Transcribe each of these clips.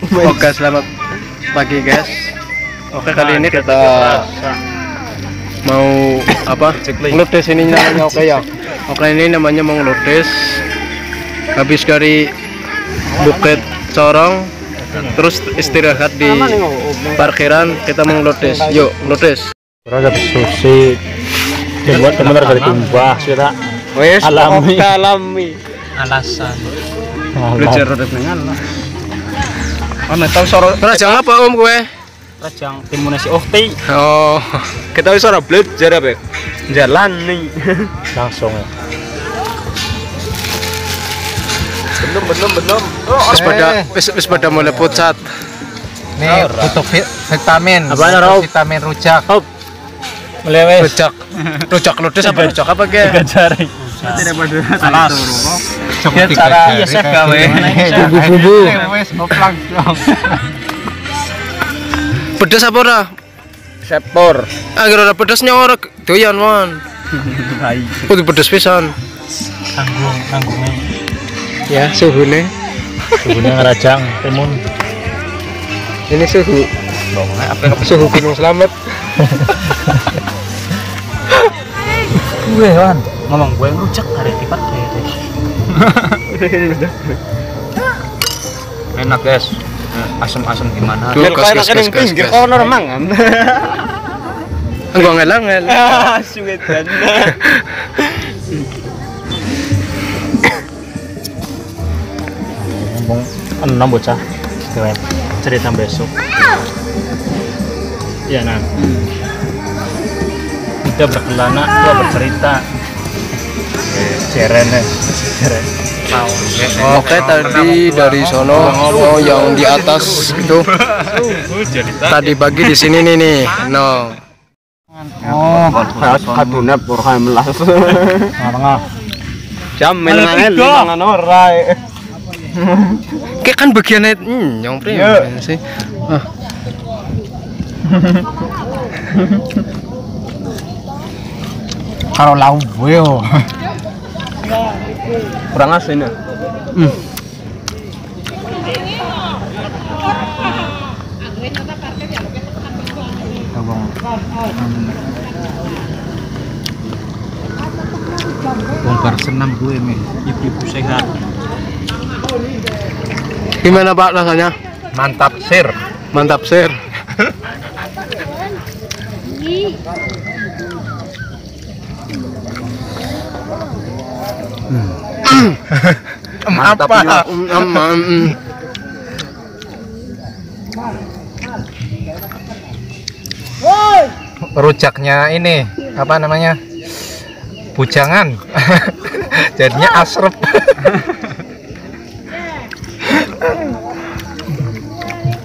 Oke, selamat pagi guys. Oke, kali ini kita mau apa? Ngeludes ini namanya. Oke ya. Oke, ini namanya mau ngeludes. Habis dari Bukit Corong, terus istirahat di parkiran, kita mau ngeludes. Yuk, ngeludes. Ada sushi. Dibuat benar dari tumbah, sudah. Wes, alami. Alasan. Belajar rodet nengan lah. Mana tahu sorot Rajang apa om gue? rajang timunasi ukti. Oh, kita wis ora belajar apa? Jalan nih. Langsung ya. Belum. Wis pada mulai pucat. Nih butuh vitamin. Apaan, Rob? Vitamin rujak. Melewes. Rujak ludes apa rujak apa ge? Tiga jari. Tidak pada Alas. Dia cara iya chef gawe. Bumbu-bumbu. Wes ngoplang dong. Pedes apa ora? Septor. Agar ora pedesnya ora doyan wan. Kudu pedes pisan. Tanggungnya. Ya, suhune. Suhunya ngerajang timun. Ini suhu. Suhu Gunung Slamet. Gue wan. Ngomong gue rujak hari tipat enak guys. Asam-asam gimana? Biar kau enak yang pinggir kau mangan. Enggak ngelangel. Sulit kan. Ngomong 6 bocah. Keren. Cerita besok. Ya nah. Kita berkelana, tua bercerita. Ceren. Oke, tadi dari sono yang di atas itu. Tadi pagi di sini nih. No. Oh, kadune purha melas. Tengah. Jam menangan mangan ora. Kayak kan bagiannya nyong pre sih. Karo lauk yo. Kurang asin ya. Bongkar senam gue nih. Ibu-ibu sehat. Gimana Pak rasanya? Mantap sir. Mantap sir. Mantap apa? Rujaknya ini apa namanya? Bujangan. Jadinya asrep.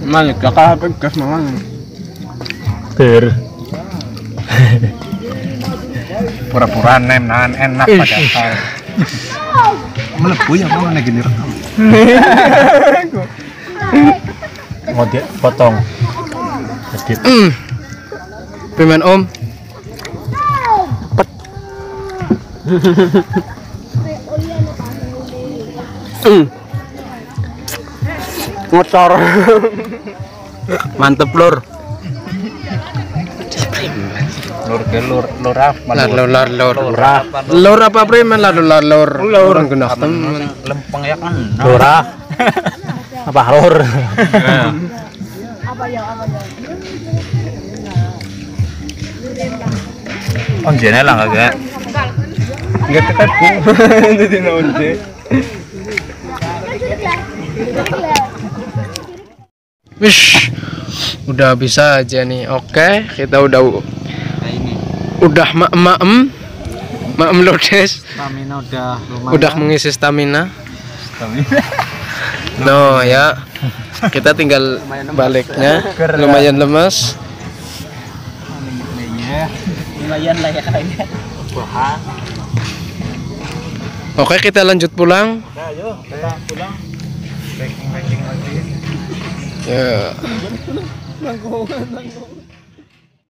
Malik kakak pegas mangan. Ber. Pura-pura nahan enak padahal. Melebu ya mau lagi direkam. Mau dia potong. Edit. Pimen om. Ngocor. Mantep lur. Lur apa? Lur apa preman lur. Orang genah temen. Lempeng ya kan. Lurah. Apa lur? Oh jene lah kagak. Enggak ketemu. Jadi nonje. Wish, udah bisa aja nih. Oke, kita udah maem ludes. Stamina udah lumayan. Udah mengisi stamina. No ya. Kita tinggal baliknya. Lumayan lemas. Lumayan lah ya kayaknya. Oke, kita lanjut pulang. Ayo, kita pulang. Packing lagi. Ya. Nanggung.